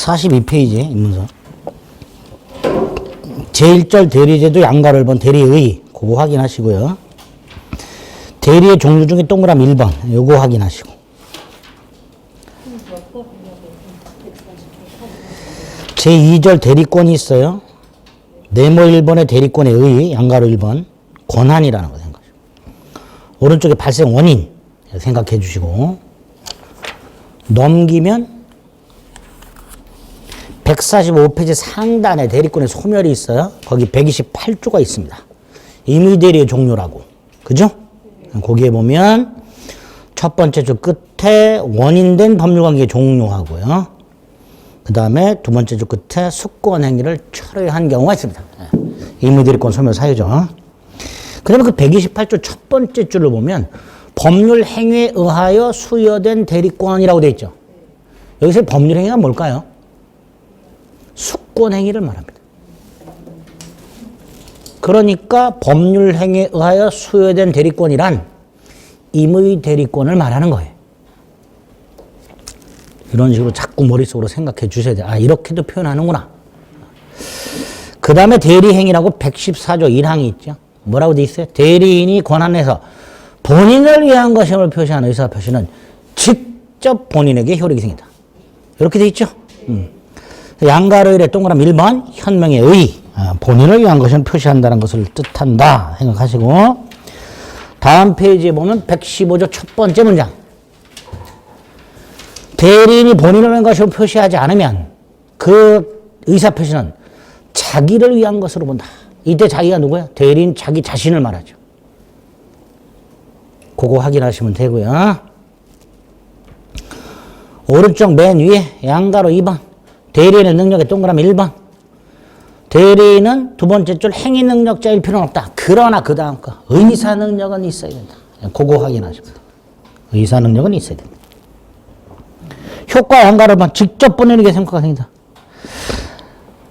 142페이지 입문서. 제1절 대리제도 양가를 본 대리의 그거 확인하시고요. 대리의 종류 중에 동그라미 1번 요거 확인하시고. 제2절 대리권이 있어요. 네모 1번의 대리권의 의 양가로 1번 권한이라는 거 생각하시고. 오른쪽에 발생 원인 생각해 주시고. 넘기면 145페이지 상단에 대리권의 소멸이 있어요. 거기 128조가 있습니다. 임의대리의 종류라고. 그죠? 거기에 보면 첫 번째 줄 끝에 원인된 법률관계의 종류하고요. 그 다음에 두 번째 줄 끝에 수권 행위를 철회한 경우가 있습니다. 임의대리권 소멸 사유죠. 그 다음에 그 128조 첫 번째 줄을 보면 법률 행위에 의하여 수여된 대리권이라고 되어 있죠. 여기서 법률 행위가 뭘까요? 수권 행위를 말합니다. 그러니까 법률 행위에 의하여 수여된 대리권이란 임의 대리권을 말하는 거예요. 이런 식으로 자꾸 머릿속으로 생각해 주셔야 돼요. 아, 이렇게도 표현하는구나. 그 다음에 대리행위라고 114조 1항이 있죠. 뭐라고 돼 있어요? 대리인이 권한에서 본인을 위한 것임을 표시한 의사표시는 직접 본인에게 효력이 생긴다. 이렇게 돼 있죠. 양가로일의 동그라미 1번 현명의 의 본인을 위한 것을 표시한다는 것을 뜻한다 생각하시고. 다음 페이지에 보면 115조 첫 번째 문장. 대리인이 본인을 위한 것으로 표시하지 않으면 그 의사표시는 자기를 위한 것으로 본다. 이때 자기가 누구야? 대리인 자기 자신을 말하죠. 그거 확인하시면 되고요. 오른쪽 맨 위에 양가로 2번 대리인의 능력의 동그라미 1번. 대리인은 두 번째 줄 행위 능력자일 필요는 없다. 그러나 그 다음 거 의사 능력은 있어야 된다. 그거 확인하십니다. 의사 능력은 있어야 된다. 효과 양가로만 직접 보내는 게 생각가 생긴다.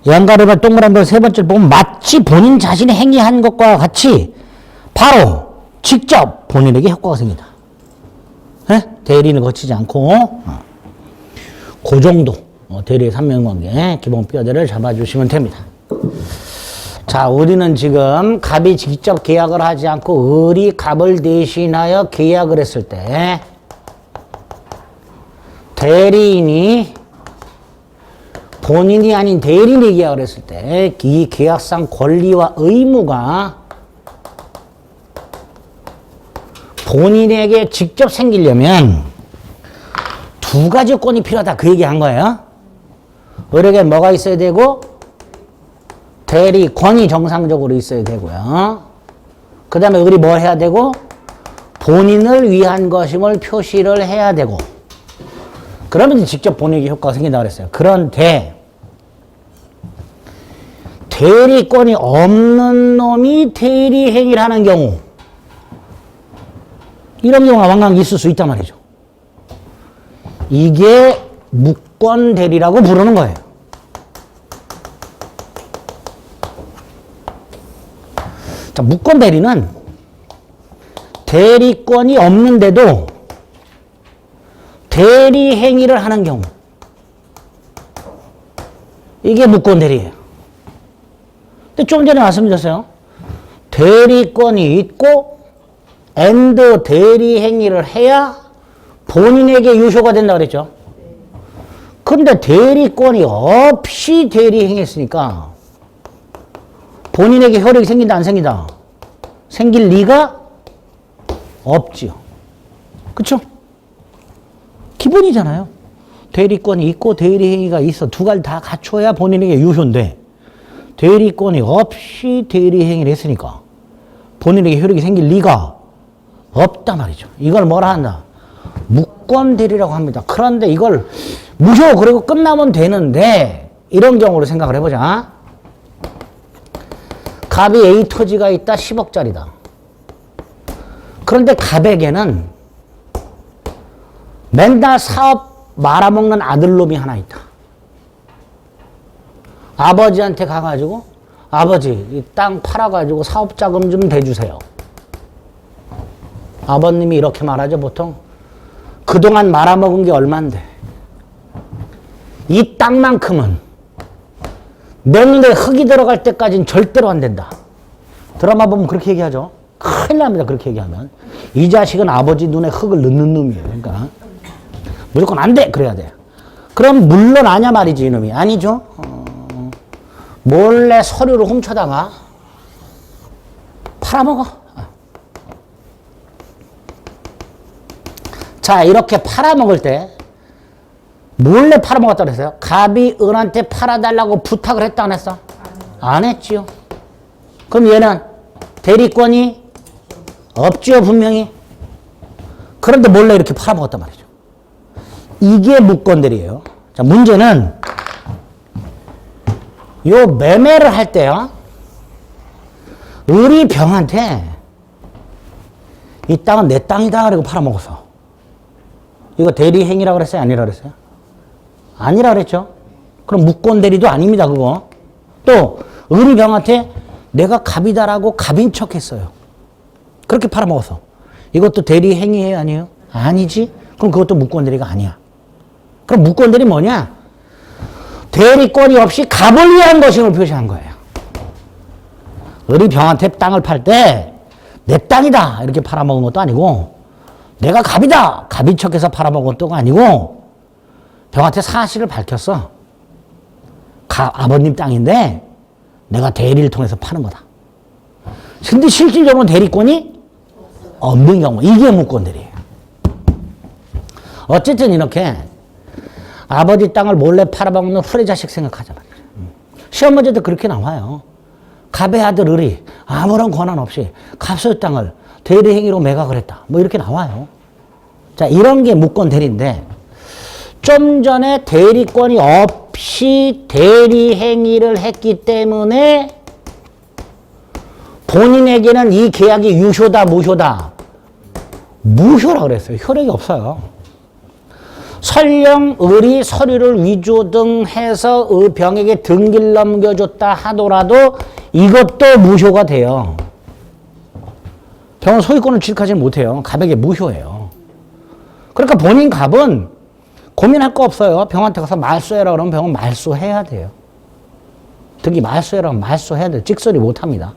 양가로만 동그라미 세 번째 보면 마치 본인 자신이 행위한 것과 같이 바로 직접 본인에게 효과가 생긴다. 네? 대리인을 거치지 않고 그 정도 대리의 삼면관계 기본 뼈대를 잡아주시면 됩니다. 자, 우리는 지금 갑이 직접 계약을 하지 않고 을이 갑을 대신하여 계약을 했을 때 대리인이 본인이 아닌 대리인이 계약을 했을 때 이 계약상 권리와 의무가 본인에게 직접 생기려면 두 가지 요건이 필요하다. 그 얘기 한 거예요. 을에게 뭐가 있어야 되고 대리권이 정상적으로 있어야 되고요. 그 다음에 을이 뭘 해야 되고 본인을 위한 것임을 표시를 해야 되고 그러면 직접 본인에게 효과가 생긴다고 그랬어요. 그런데 대리권이 없는 놈이 대리행위를 하는 경우 이런 경우가 왕왕 있을 수 있단 말이죠. 이게 무권대리라고 부르는 거예요. 자, 무권대리는 대리권이 없는데도 대리행위를 하는 경우 이게 무권대리예요. 근데 좀 전에 말씀드렸어요. 대리권이 있고 and 대리행위를 해야 본인에게 유효가 된다고 그랬죠. 근데 대리권이 없이 대리행위했으니까 본인에게 효력이 생긴다 안 생긴다? 생길 리가 없지요. 그쵸? 기본이잖아요. 대리권이 있고 대리행위가 있어. 두 가지 다 갖춰야 본인에게 유효인데 대리권이 없이 대리행위를 했으니까 본인에게 효력이 생길 리가 없단 말이죠. 이걸 뭐라 한다? 무권대리라고 합니다. 그런데 이걸 무효 그리고 끝나면 되는데 이런 경우로 생각을 해보자. 갑이 A 토지가 있다 10억짜리다. 그런데 갑에게는 맨날 사업 말아먹는 아들놈이 하나 있다. 아버지한테 가가지고 아버지 이 땅 팔아가지고 사업자금 좀 대주세요. 아버님이 이렇게 말하죠. 보통 그동안 말아먹은 게 얼만데 이 땅만큼은 내 눈에 흙이 들어갈 때까지는 절대로 안 된다. 드라마 보면 그렇게 얘기하죠. 큰일 납니다. 그렇게 얘기하면. 이 자식은 아버지 눈에 흙을 넣는 놈이에요. 그러니까 무조건 안 돼. 그래야 돼. 그럼 물러나냐 말이지 이놈이. 아니죠. 몰래 서류를 훔쳐다가 팔아먹어. 자, 이렇게 팔아먹을 때 몰래 팔아먹었다 그랬어요. 갑이 은한테 팔아달라고 부탁을 했다 안 했어? 안 했지요. 그럼 얘는 대리권이 없지요, 분명히. 그런데 몰래 이렇게 팔아먹었단 말이죠. 이게 무권들이에요. 자, 문제는 요 매매를 할 때요. 우리 병한테 이 땅은 내 땅이다 그러고 팔아먹었어. 이거 대리행위라고 그랬어요? 아니라 그랬어요? 아니라 그랬죠. 그럼 무권대리도 아닙니다, 그거. 또 우리 병한테 내가 갑이다라고 갑인 척 했어요. 그렇게 팔아먹었어. 이것도 대리행위예요, 아니에요? 아니지. 그럼 그것도 무권대리가 아니야. 그럼 무권대리 뭐냐? 대리권이 없이 갑을 위한 것임을 표시한 거예요. 우리 병한테 땅을 팔 때 내 땅이다 이렇게 팔아먹은 것도 아니고 내가 갑이다 갑인 척해서 팔아먹은 것도 아니고 병한테 사실을 밝혔어. 아버님 땅인데 내가 대리를 통해서 파는 거다. 근데 실질적으로 대리권이 없는 경우 이게 무권대리예요. 어쨌든 이렇게 아버지 땅을 몰래 팔아먹는 후레 자식 생각하자 말이죠. 시험 문제도 그렇게 나와요. 갑의 아들 을이 아무런 권한 없이 갑소의 땅을 대리행위로 매각을 했다. 뭐 이렇게 나와요. 자, 이런 게 무권 대리인데 좀 전에 대리권이 없이 대리행위를 했기 때문에 본인에게는 이 계약이 유효다, 무효다? 무효라고 그랬어요. 효력이 없어요. 설령 을이 서류를 위조등해서 병에게 등기를 넘겨줬다 하더라도 이것도 무효가 돼요. 병은 소유권을 취득하지 못해요. 갑에게 무효예요. 그러니까 본인 갑은 고민할 거 없어요. 병한테 가서 말소해라 그러면 병은 말소해야 돼요. 등기 말소해라 그러면 말소해야 돼요. 찍소리 못합니다.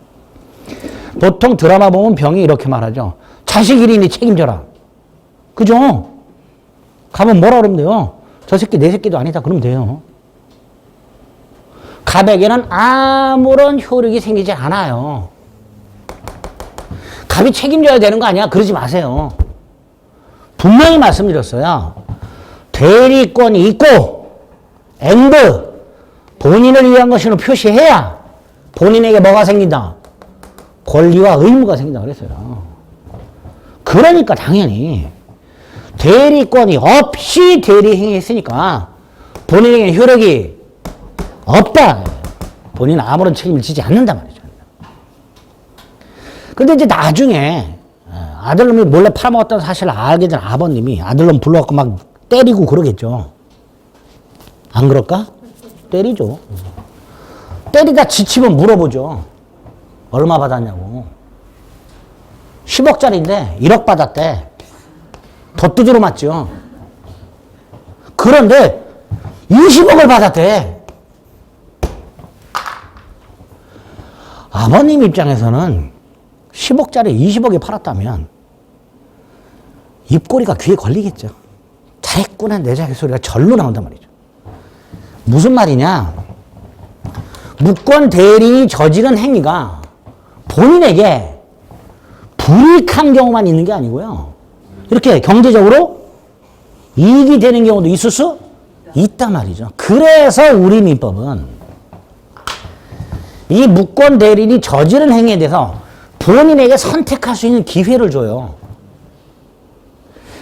보통 드라마 보면 병이 이렇게 말하죠. 자식 1인이 책임져라. 그죠? 갑은 뭐라 그러면 돼요? 저 새끼 내 새끼도 아니다. 그러면 돼요. 갑에게는 아무런 효력이 생기지 않아요. 갑이 책임져야 되는 거 아니야? 그러지 마세요. 분명히 말씀드렸어요. 대리권이 있고 and 본인을 위한 것으로 표시해야 본인에게 뭐가 생긴다? 권리와 의무가 생긴다 그랬어요. 그러니까 당연히 대리권이 없이 대리행위했으니까 본인에게 효력이 없다. 본인은 아무런 책임을 지지 않는단 말이죠. 근데 이제 나중에 아들놈이 몰래 팔아먹었다는 사실을 알게 된 아버님이 아들놈 불러갖고 막 때리고 그러겠죠. 안 그럴까? 때리죠. 때리다 지치면 물어보죠. 얼마 받았냐고. 10억짜리인데 1억 받았대. 더 두드려 맞죠. 그런데 20억을 받았대. 아버님 입장에서는 10억짜리 20억에 팔았다면 입꼬리가 귀에 걸리겠죠. 잘했구나 내 자식 소리가 절로 나온단 말이죠. 무슨 말이냐. 무권 대리인이 저지른 행위가 본인에게 불이익한 경우만 있는 게 아니고요. 이렇게 경제적으로 이익이 되는 경우도 있을 수 있단 말이죠. 그래서 우리 민법은 이 무권 대리인이 저지른 행위에 대해서 본인에게 선택할 수 있는 기회를 줘요.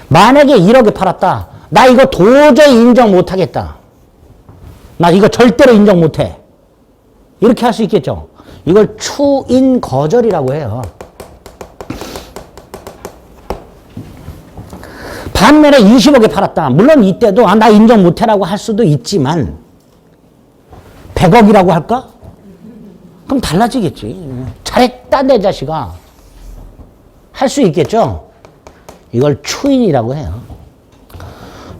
만약에 1억에 팔았다. 나 이거 도저히 인정 못하겠다. 나 이거 절대로 인정 못해. 이렇게 할 수 있겠죠. 이걸 추인 거절이라고 해요. 반면에 20억에 팔았다. 물론 이때도 나 인정 못해라고 할 수도 있지만 100억이라고 할까? 그럼 달라지겠지. 잘했다 내 자식아. 할 수 있겠죠. 이걸 추인이라고 해요.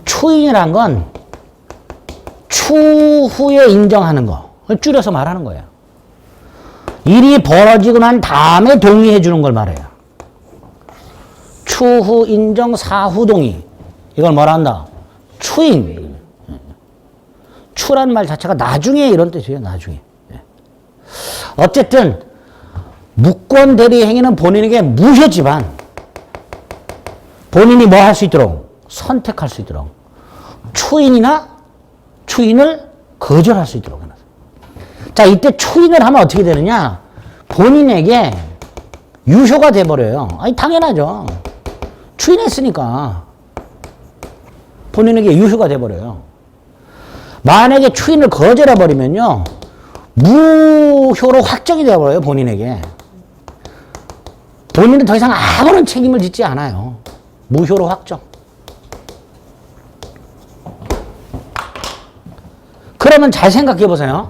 추인이란 건 추후에 인정하는 거를 줄여서 말하는 거예요. 일이 벌어지고 난 다음에 동의해 주는 걸 말해요. 추후 인정, 사후 동의. 이걸 뭐라 한다? 추인. 추란 말 자체가 나중에 이런 뜻이에요. 나중에. 어쨌든 무권 대리 행위는 본인에게 무효지만 본인이 뭐 할 수 있도록? 선택할 수 있도록. 추인이나 추인을 거절할 수 있도록 해놨어요. 자, 이때 추인을 하면 어떻게 되느냐? 본인에게 유효가 돼버려요. 아니, 당연하죠. 추인했으니까. 본인에게 유효가 돼버려요. 만약에 추인을 거절해버리면요, 무효로 확정이 돼버려요, 본인에게. 본인은 더 이상 아무런 책임을 짓지 않아요. 무효로 확정. 그러면 잘 생각해 보세요.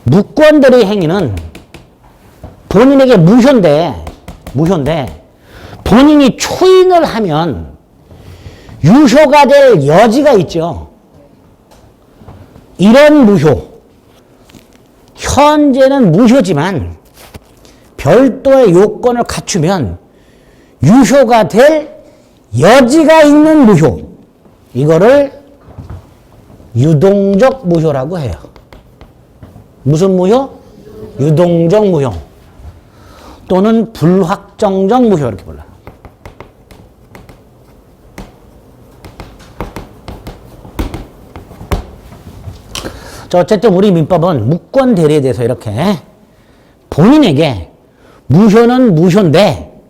무권대리 행위는 본인에게 무효인데 본인이 추인을 하면 유효가 될 여지가 있죠. 이런 무효. 현재는 무효지만 별도의 요건을 갖추면 유효가 될 여지가 있는 무효. 이거를 유동적 무효라고 해요. 무슨 무효? 유동적 무효. 또는 불확정적 무효 이렇게 불러요. 자, 어쨌든 우리 민법은 무권 대리에 대해서 이렇게 본인에게 무효는 무효인데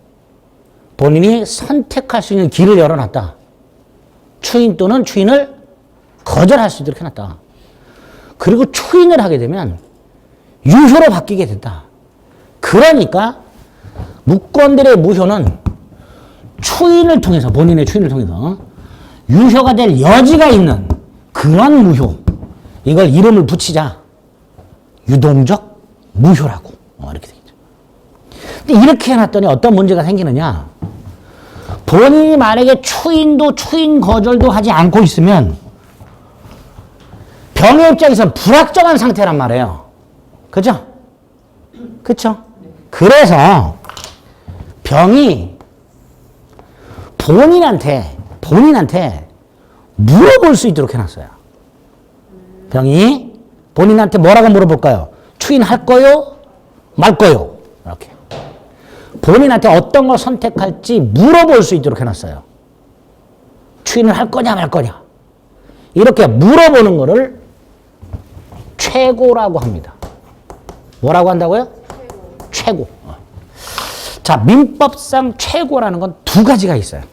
본인이 선택할 수 있는 길을 열어놨다. 추인 또는 추인을 거절할 수 있도록 해놨다. 그리고 추인을 하게 되면 유효로 바뀌게 된다. 그러니까 무권들의 무효는 추인을 통해서, 본인의 추인을 통해서 유효가 될 여지가 있는 그런 무효. 이걸 이름을 붙이자. 유동적 무효라고. 이렇게 되겠죠. 근데 이렇게 해놨더니 어떤 문제가 생기느냐. 본인이 만약에 추인도 추인 거절도 하지 않고 있으면 병의 입장에서는 불확정한 상태란 말이에요. 그죠? 그쵸? 그래서 병이 본인한테 물어볼 수 있도록 해놨어요. 병이 본인한테 뭐라고 물어볼까요? 추인할 거요? 말 거요? 이렇게. 본인한테 어떤 걸 선택할지 물어볼 수 있도록 해놨어요. 추인을 할 거냐 말 거냐. 이렇게 물어보는 거를 최고라고 합니다. 뭐라고 한다고요? 최고. 자, 민법상 최고라는 건 두 가지가 있어요.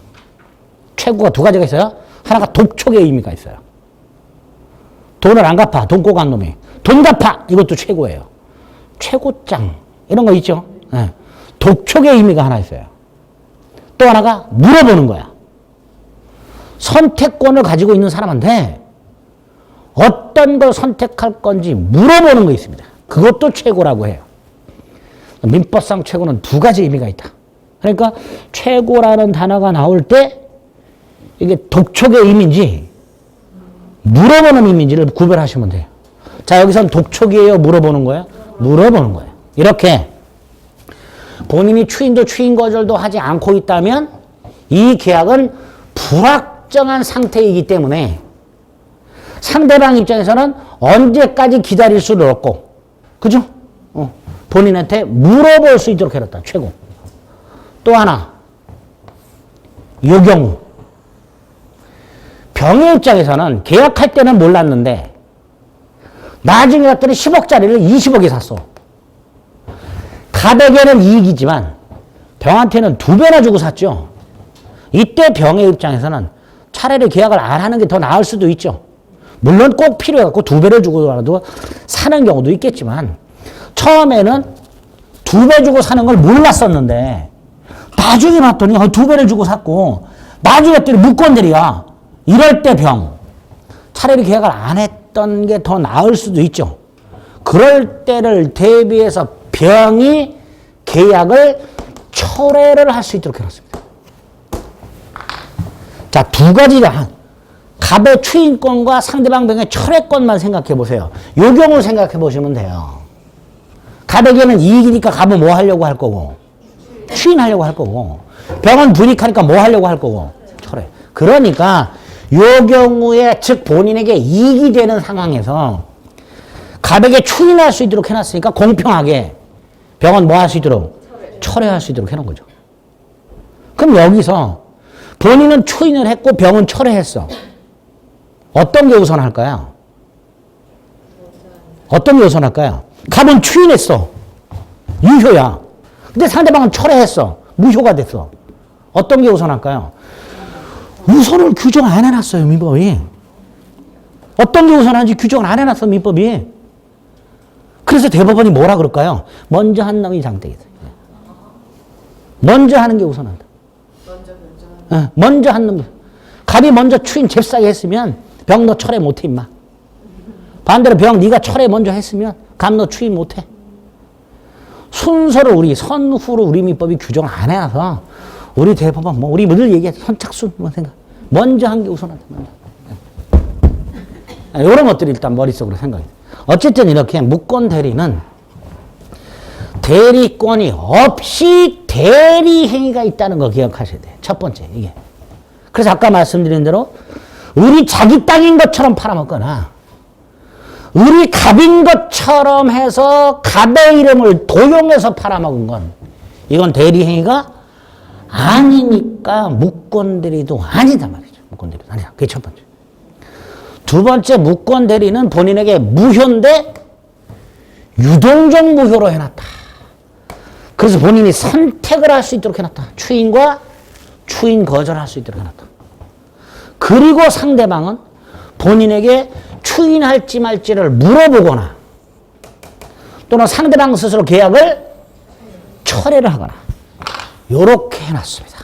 최고가 두 가지가 있어요. 하나가 독촉의 의미가 있어요. 돈을 안 갚아. 돈 꼭 간 놈이. 돈 갚아. 이것도 최고예요. 최고장. 이런 거 있죠. 네. 독촉의 의미가 하나 있어요. 또 하나가 물어보는 거야. 선택권을 가지고 있는 사람한테 어떤 걸 선택할 건지 물어보는 거 있습니다. 그것도 최고라고 해요. 민법상 최고는 두 가지 의미가 있다. 그러니까 최고라는 단어가 나올 때 이게 독촉의 의미인지 물어보는 의미인지를 구별하시면 돼요. 자, 여기선 독촉이에요? 물어보는 거예요? 물어보는 거예요. 이렇게 본인이 추인도 추인 거절도 하지 않고 있다면 이 계약은 불확정한 상태이기 때문에 상대방 입장에서는 언제까지 기다릴 수도 없고, 그죠? 본인한테 물어볼 수 있도록 해놨다. 최고. 또 하나, 요 경우 병의 입장에서는 계약할 때는 몰랐는데 나중에 갔더니 10억짜리를 20억에 샀어. 가백에는 이익이지만 병한테는 2배나 주고 샀죠. 이때 병의 입장에서는 차라리 계약을 안 하는 게 더 나을 수도 있죠. 물론 꼭 필요해갖고 2배를 주고라도 사는 경우도 있겠지만 처음에는 2배 주고 사는 걸 몰랐었는데 나중에 봤더니 2배를 주고 샀고 나중에 봤더니 무권들이야. 이럴 때 병. 차라리 계약을 안 했던 게 더 나을 수도 있죠. 그럴 때를 대비해서 병이 계약을 철회를 할 수 있도록 해놨습니다. 자, 두 가지가 갑의 추인권과 상대방 병의 철회권만 생각해 보세요. 요 경우 생각해 보시면 돼요. 갑에게는 이익이니까 갑은 뭐 하려고 할 거고 추인하려고 할 거고 병은 분익하니까 뭐 하려고 할 거고 철회. 그러니까 요 경우에 즉 본인에게 이익이 되는 상황에서 갑에게 추인할 수 있도록 해놨으니까 공평하게 병은 뭐 할 수 있도록 철회할 수 있도록 해놓은 거죠. 그럼 여기서 본인은 추인을 했고 병은 철회했어. 어떤 게 우선할까요? 어떤 게 우선할까요? 갑은 추인했어. 유효야. 근데 상대방은 철회했어. 무효가 됐어. 어떤 게 우선할까요? 우선을 규정 안 해놨어요, 민법이. 어떤 게 우선한지 규정을 안 해놨어, 민법이. 그래서 대법원이 뭐라 그럴까요? 먼저 한 놈이 장땡이다. 먼저 하는 게 우선한다. 먼저 한 놈. 갑이 먼저 추인 잽싸게 했으면 병 너 철회 못해, 임마. 반대로 병 네가 철회 먼저 했으면 갑 너 추인 못해. 순서를 우리 선후로 우리 민법이 규정 안 해놔서 우리 대법원 뭐 우리 늘 얘기해 선착순 뭐 생각. 먼저 한 게 우선한다. 이런 것들이 일단 머릿속으로 생각이 돼. 어쨌든 이렇게 무권 대리는 대리권이 없이 대리행위가 있다는 거 기억하셔야 돼요. 첫 번째 이게. 그래서 아까 말씀드린 대로 우리 자기 땅인 것처럼 팔아먹거나 우리 갑인 것처럼 해서 갑의 이름을 도용해서 팔아먹은 건 이건 대리행위가 아니니까 무권대리도 아니다 말이죠. 무권대리도 아니다. 그게 첫 번째. 두 번째 무권대리는 본인에게 무효인데 유동적 무효로 해놨다. 그래서 본인이 선택을 할 수 있도록 해놨다. 추인과 추인 거절할 수 있도록 해놨다. 그리고 상대방은 본인에게 추인할지 말지를 물어보거나 또는 상대방 스스로 계약을 철회를 하거나 요렇게 해놨습니다.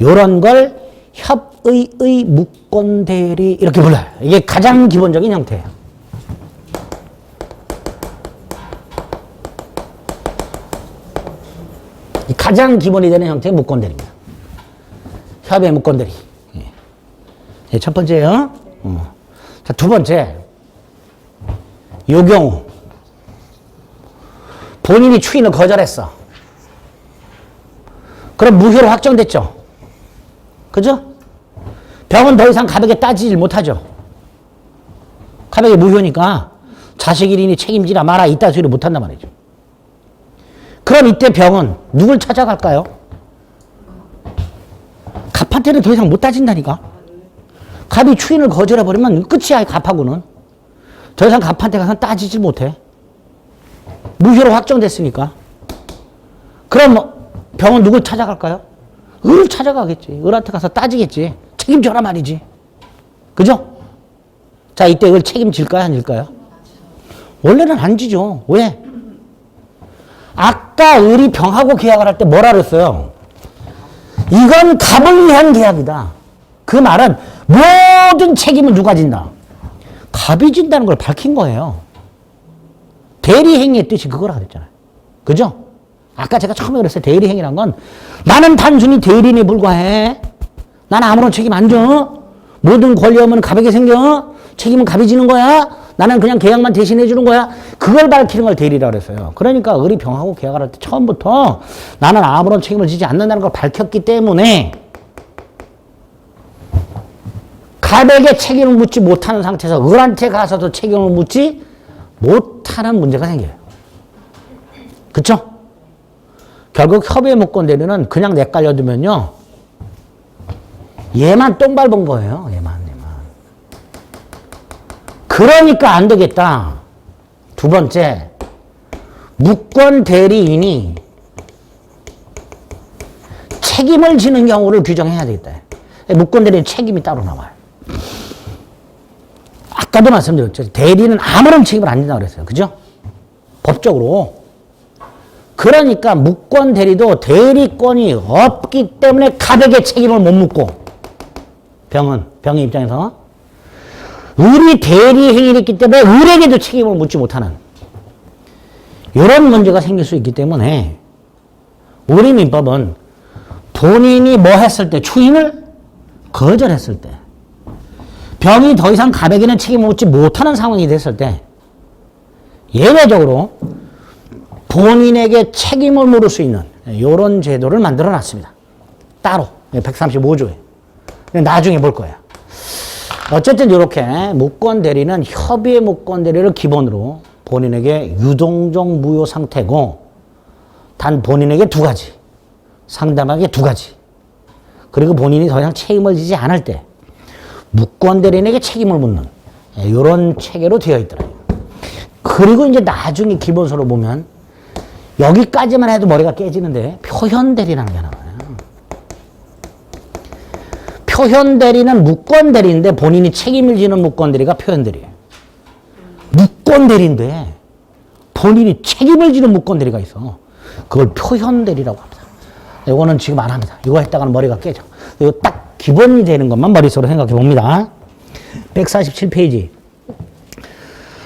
요런 걸 협의의 무권대리 이렇게 불러요. 이게 가장 기본적인 형태예요. 가장 기본이 되는 형태의 무권대리입니다. 협의의 무권대리. 예. 첫 번째요. 자, 두 번째. 요 경우 본인이 추인을 거절했어. 그럼 무효로 확정됐죠. 그죠? 병은 더 이상 갑에게 따지질 못하죠. 갑에게 무효니까 자식 일이니 책임지라 마라 이따 소리를 못한단 말이죠. 그럼 이때 병은 누굴 찾아갈까요? 갑한테는 더 이상 못 따진다니까. 갑이 추인을 거절해버리면 끝이야, 갑하고는. 더 이상 갑한테 가서 따지질 못해. 무효로 확정됐으니까. 그럼 병은 누굴 찾아갈까요? 을을 찾아가겠지. 을한테 가서 따지겠지. 책임져라 말이지. 그죠? 자, 이때 을 책임질까요? 안 질까요? 원래는 안 지죠. 왜? 아까 을이 병하고 계약을 할 때 뭐라 그랬어요? 이건 갑을 위한 계약이다. 그 말은 모든 책임은 누가 진다? 갑이 진다는 걸 밝힌 거예요. 대리행위의 뜻이 그거라 그랬잖아요. 그죠? 아까 제가 처음에 그랬어요. 대리행위란 건 나는 단순히 대리인에 불과해. 나는 아무런 책임 안 져. 모든 권리 없으면 갑에게 생겨. 책임은 갑이 지는 거야. 나는 그냥 계약만 대신해 주는 거야. 그걸 밝히는 걸 대리라고 그랬어요. 그러니까 을이 병하고 계약을 할 때 처음부터 나는 아무런 책임을 지지 않는다는 걸 밝혔기 때문에 갑에게 책임을 묻지 못하는 상태에서 을한테 가서도 책임을 묻지 못하는 문제가 생겨요. 그쵸? 결국 협의의 무권대리는 그냥 내깔려두면요. 얘만 똥 밟은 거예요. 얘만. 그러니까 안 되겠다. 두 번째, 무권대리인이 책임을 지는 경우를 규정해야 되겠다. 무권대리인 책임이 따로 나와요. 아까도 말씀드렸죠. 대리는 아무런 책임을 안 진다고 그랬어요. 그죠? 법적으로. 그러니까 무권대리도 대리권이 없기 때문에 갑에게 책임을 못 묻고 병의 입장에서 을이 대리행위를 했기 때문에 을에게도 책임을 묻지 못하는 이런 문제가 생길 수 있기 때문에 우리 민법은 본인이 뭐 했을 때 추인을 거절했을 때 병이 더 이상 가백에는 책임을 묻지 못하는 상황이 됐을 때 예외적으로 본인에게 책임을 물을 수 있는 이런 제도를 만들어 놨습니다. 따로 135조에. 나중에 볼 거예요. 어쨌든 이렇게 무권 대리는 협의의 무권 대리를 기본으로 본인에게 유동적 무효 상태고 단 본인에게 두 가지, 상대방에게 두 가지. 그리고 본인이 더 이상 책임을 지지 않을 때 무권 대리인에게 책임을 묻는 이런 체계로 되어 있더라고요. 그리고 이제 나중에 기본서로 보면 여기까지만 해도 머리가 깨지는데 표현 대리라는 게 나와요. 표현 대리는 무권 대리인데 본인이 책임을 지는 무권 대리가 표현 대리예요. 무권 대리인데 본인이 책임을 지는 무권 대리가 있어. 그걸 표현 대리라고 합니다. 이거는 지금 안 합니다. 이거 했다가는 머리가 깨져. 이거 딱 기본이 되는 것만 머릿속으로 생각해 봅니다. 147페이지.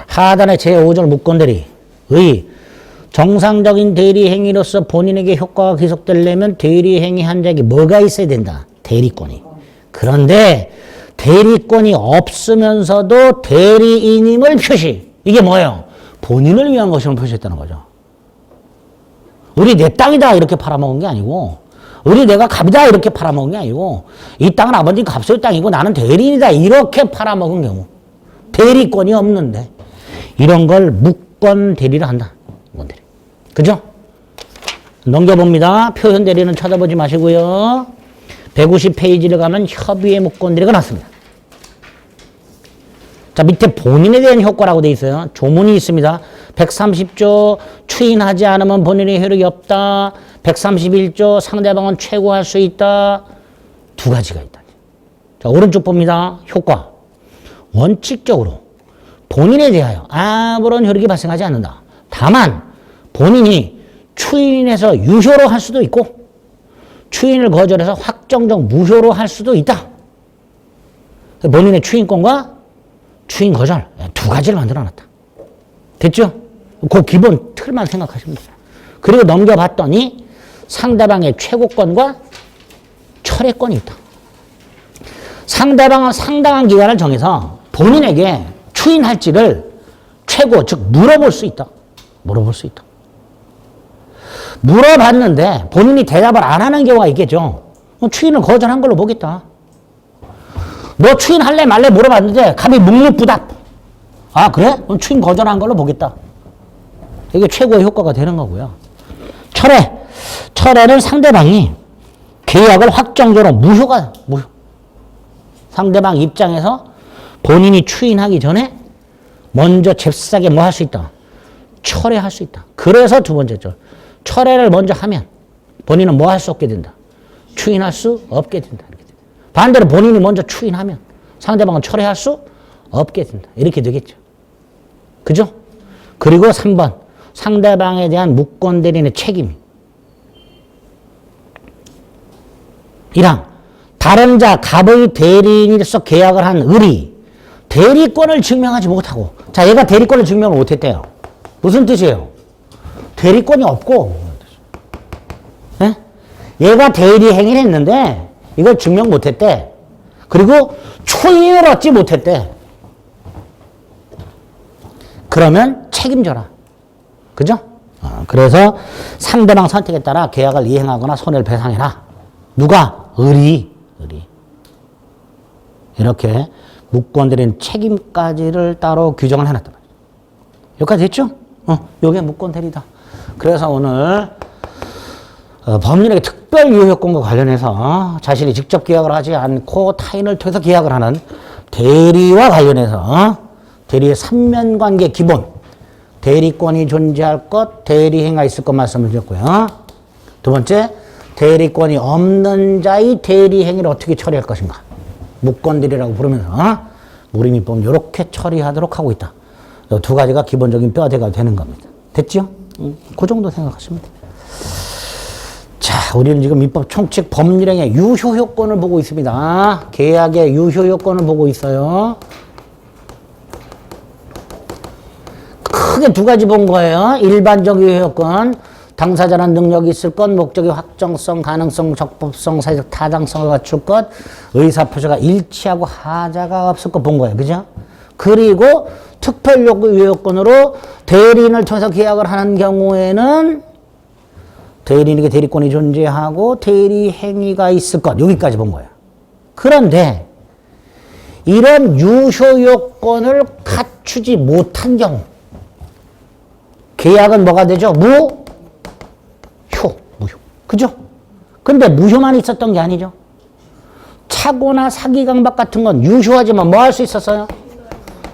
하단의 제5절 무권 대리의 정상적인 대리 행위로서 본인에게 효과가 계속되려면 대리 행위 한 적이 뭐가 있어야 된다? 대리권이. 그런데 대리권이 없으면서도 대리인임을 표시. 이게 뭐예요? 본인을 위한 것임을 표시했다는 거죠. 우리 내 땅이다 이렇게 팔아먹은 게 아니고 우리 내가 갑이다 이렇게 팔아먹은 게 아니고 이 땅은 아버지 갑소의 땅이고 나는 대리인이다 이렇게 팔아먹은 경우 대리권이 없는데 이런 걸 무권 대리를 한다. 무권 대리. 그죠? 넘겨봅니다. 표현 대리는 쳐다보지 마시고요. 150페이지를 가면 협의의 무권 대리가 났습니다. 자, 밑에 본인에 대한 효과라고 되어 있어요. 조문이 있습니다. 130조 추인하지 않으면 본인의 효력이 없다. 131조 상대방은 최고할 수 있다. 두 가지가 있다. 자, 오른쪽 봅니다. 효과. 원칙적으로 본인에 대하여 아무런 효력이 발생하지 않는다. 다만 본인이 추인해서 유효로 할 수도 있고 추인을 거절해서 확정적 무효로 할 수도 있다. 본인의 추인권과 추인 거절 두 가지를 만들어놨다. 됐죠? 그 기본 틀만 생각하시면 돼요. 그리고 넘겨봤더니 상대방의 최고권과 철회권이 있다. 상대방은 상당한 기간을 정해서 본인에게 추인할지를 최고, 즉 물어볼 수 있다. 물어볼 수 있다. 물어봤는데 본인이 대답을 안 하는 경우가 있겠죠. 추인을 거절한 걸로 보겠다. 너 추인할래 말래 물어봤는데 갑이 묵묵부답. 아 그래? 그럼 추인 거절한 걸로 보겠다. 이게 최고의 효과가 되는 거고요. 철회. 철회는 상대방이 계약을 확정적으로 무효. 상대방 입장에서 본인이 추인하기 전에 먼저 잽싸게 뭐 할 수 있다. 철회할 수 있다. 그래서 두 번째죠. 철회를 먼저 하면 본인은 뭐 할 수 없게 된다. 추인할 수 없게 된다. 반대로 본인이 먼저 추인하면 상대방은 철회할 수 없게 된다. 이렇게 되겠죠. 그죠? 그리고 3번. 상대방에 대한 무권 대리인의 책임. 1항. 다른 자, 갑의 대리인으로서 계약을 한 을이 대리권을 증명하지 못하고. 자, 얘가 대리권을 증명을 못했대요. 무슨 뜻이에요? 대리권이 없고. 네? 얘가 대리 행위를 했는데 이걸 증명 못했대. 그리고 추인을 얻지 못했대. 그러면 책임져라. 그죠? 그래서 상대방 선택에 따라 계약을 이행하거나 손해를 배상해라. 누가? 을이. 이렇게 무권대리인 책임까지를 따로 규정을 해놨단 말이에요. 여기까지 됐죠? 요게 무권대리다. 그래서 오늘 법률에게 특별 유효권과 관련해서 자신이 직접 계약을 하지 않고 타인을 통해서 계약을 하는 대리와 관련해서 대리의 삼면관계 기본, 대리권이 존재할 것, 대리행위가 있을 것 말씀을 드렸고요. 두 번째, 대리권이 없는 자의 대리행위를 어떻게 처리할 것인가. 무권대리라고 부르면서 무리민법은 이렇게 처리하도록 하고 있다. 이 두 가지가 기본적인 뼈대가 되는 겁니다. 됐죠? 그 정도 생각하시면 돼요. 자, 우리는 지금 민법 총칙 법률행위의 유효효권을 보고 있습니다. 계약의 유효효권을 보고 있어요. 크게 두 가지 본 거예요. 일반적 유효효권, 당사자는 능력이 있을 것, 목적의 확정성, 가능성, 적법성, 사회적 타당성을 갖출 것, 의사표시가 일치하고 하자가 없을 것 본 거예요. 그죠? 그리고 특별 요건으로 대리인을 통해서 계약을 하는 경우에는 대리인에게 대리권이 존재하고 대리 행위가 있을 것. 여기까지 본 거예요. 그런데 이런 유효 요건을 갖추지 못한 경우 계약은 뭐가 되죠? 무효. 그죠? 근데 무효만 있었던 게 아니죠. 착오나 사기 강박 같은 건 유효하지만 뭐 할 수 있었어요?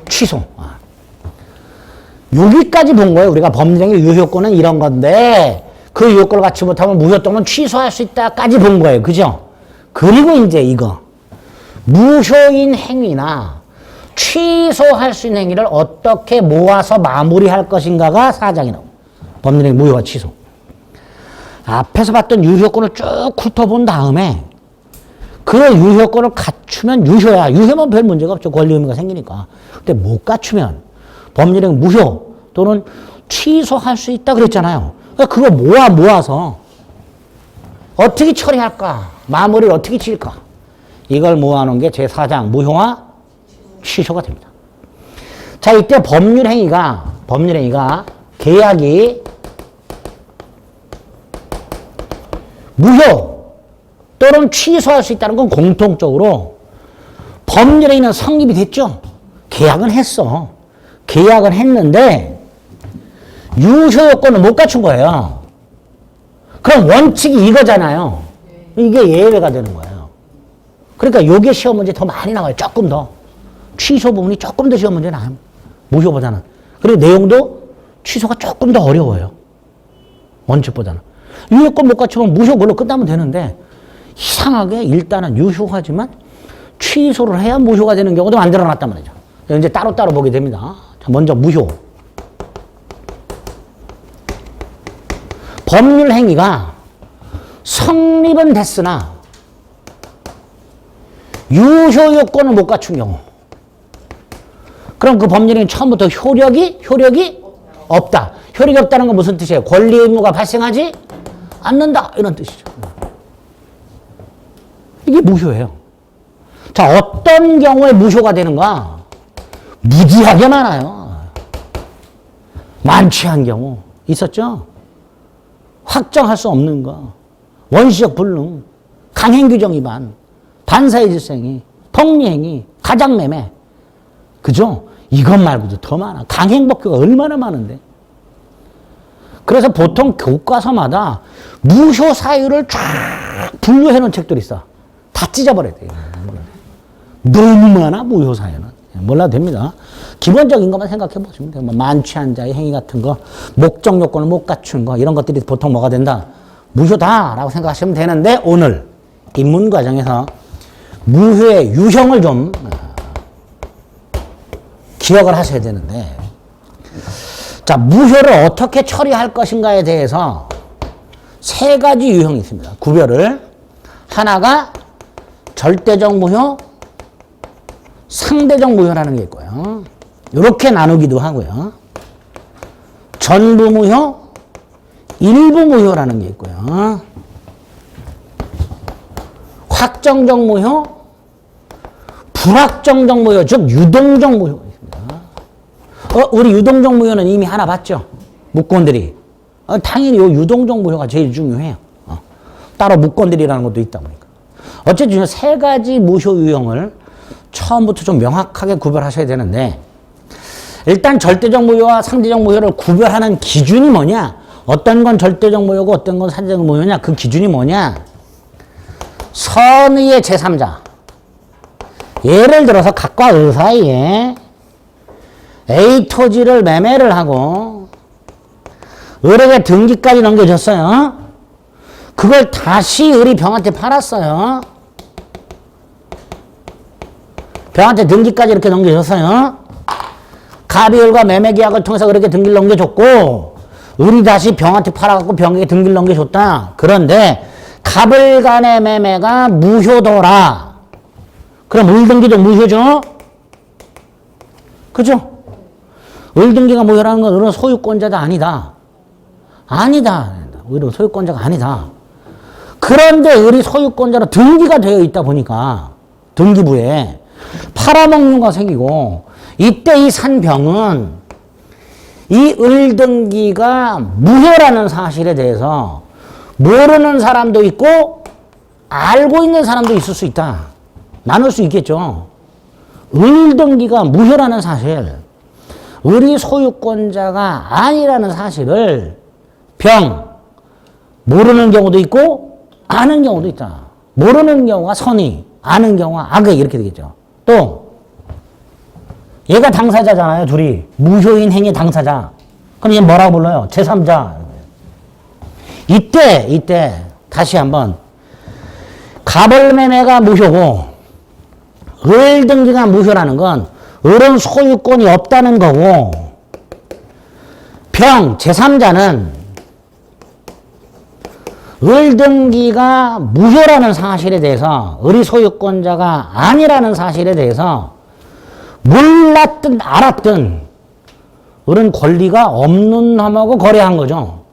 취소. 여기까지 본 거예요. 우리가 법률행위 유효권은 이런 건데 그 요건을 갖추지 못하면 무효 또는 취소할 수 있다까지 본 거예요. 그죠? 그리고 이제 이거 무효인 행위나 취소할 수 있는 행위를 어떻게 모아서 마무리할 것인가가 4장이 나옵니다. 법률행위 무효와 취소. 앞에서 봤던 유효권을 쭉 훑어본 다음에 그 유효권을 갖추면 유효야. 유효면 별 문제가 없죠. 권리 의무가 생기니까. 근데 못 갖추면 법률행위 무효 또는 취소할 수 있다 그랬잖아요. 그거 모아서 어떻게 처리할까? 마무리를 어떻게 지을까? 이걸 모아놓은 게 제4장 무효와 취소가 됩니다. 자, 이때 법률행위가 계약이 무효 또는 취소할 수 있다는 건 공통적으로 법률행위는 성립이 됐죠. 계약은 했어. 계약은 했는데 유효 요건은 못 갖춘 거예요. 그럼 원칙이 이거잖아요. 이게 예외가 되는 거예요. 그러니까 요게 시험 문제 더 많이 나와요. 조금 더. 취소 부분이 조금 더 시험 문제 나와요. 무효보다는. 그리고 내용도 취소가 조금 더 어려워요. 원칙보다는. 유효권 못 갖추면 무효 걸로 끝나면 되는데 이상하게 일단은 유효하지만 취소를 해야 무효가 되는 경우도 만들어놨단 말이죠. 이제 따로따로 보게 됩니다. 자, 먼저 무효. 법률 행위가 성립은 됐으나 유효 요건을 못 갖춘 경우. 그럼 그 법률행위 처음부터 효력이 없다. 효력이 없다는 건 무슨 뜻이에요? 권리 의무가 발생하지 않는다. 이런 뜻이죠. 이게 무효예요. 자, 어떤 경우에 무효가 되는가? 무지하게 많아요. 만취한 경우 있었죠? 확정할 수 없는 거, 원시적 불능, 강행규정 위반, 반사의 질서행위, 폭리행위, 가장매매. 그죠? 이것 말고도 더 많아. 강행법규가 얼마나 많은데. 그래서 보통 교과서마다 무효 사유를 쫙 분류해 놓은 책들이 있어. 다 찢어버려야 돼요. 너무 많아, 무효 사유는. 몰라도 됩니다. 기본적인 것만 생각해 보시면 돼요. 만취한 자의 행위 같은 거, 목적 요건을 못 갖춘 거, 이런 것들이 보통 뭐가 된다? 무효다라고 생각하시면 되는데, 오늘 입문 과정에서 무효의 유형을 좀 기억을 하셔야 되는데, 자, 무효를 어떻게 처리할 것인가에 대해서 세 가지 유형이 있습니다. 구별을. 하나가 절대적 무효, 상대적 무효라는 게 있고요. 이렇게 나누기도 하고요. 전부 무효, 일부 무효라는 게 있고요. 확정적 무효, 불확정적 무효, 즉 유동적 무효가 있습니다. 우리 유동적 무효는 이미 하나 봤죠? 무권들이. 당연히 이 유동적 무효가 제일 중요해요. 따로 무권들이라는 것도 있다 보니까. 어쨌든 세 가지 무효 유형을 처음부터 좀 명확하게 구별하셔야 되는데, 일단 절대적 무효와 상대적 무효를 구별하는 기준이 뭐냐? 어떤 건 절대적 무효고 어떤 건 상대적 무효냐? 그 기준이 뭐냐? 선의의 제3자. 예를 들어서 각과 의 사이에 A 토지를 매매를 하고 을에게 등기까지 넘겨줬어요. 그걸 다시 을이 병한테 팔았어요. 병한테 등기까지 이렇게 넘겨줬어요. 갑이 을과 매매 계약을 통해서 그렇게 등기를 넘겨줬고, 을이 다시 병한테 팔아갖고 병에게 등기를 넘겨줬다. 그런데 갑을 간의 매매가 무효더라. 그럼 을 등기도 무효죠? 그죠? 을 등기가 무효라는 건 을은 소유권자다, 아니다? 아니다. 의리 소유권자가 아니다. 그런데 의리 소유권자로 등기가 되어 있다 보니까 등기부에 팔아먹는 거 생기고 이때 이 산 병은 이 을등기가 무효라는 사실에 대해서 모르는 사람도 있고 알고 있는 사람도 있을 수 있다. 나눌 수 있겠죠. 을등기가 무효라는 사실, 의리 소유권자가 아니라는 사실을 병, 모르는 경우도 있고 아는 경우도 있다. 모르는 경우가 선의, 아는 경우가 악의 이렇게 되겠죠. 또 얘가 당사자잖아요. 둘이 무효인 행위 당사자. 그럼 얘 뭐라고 불러요? 제3자. 이때 다시 한번 가벌매매가 무효고 을등기가 무효라는 건 을은 소유권이 없다는 거고 병 제3자는 을등기가 무효라는 사실에 대해서 을이 소유권자가 아니라는 사실에 대해서 몰랐든 알았든 을은 권리가 없는 놈하고 거래한 거죠.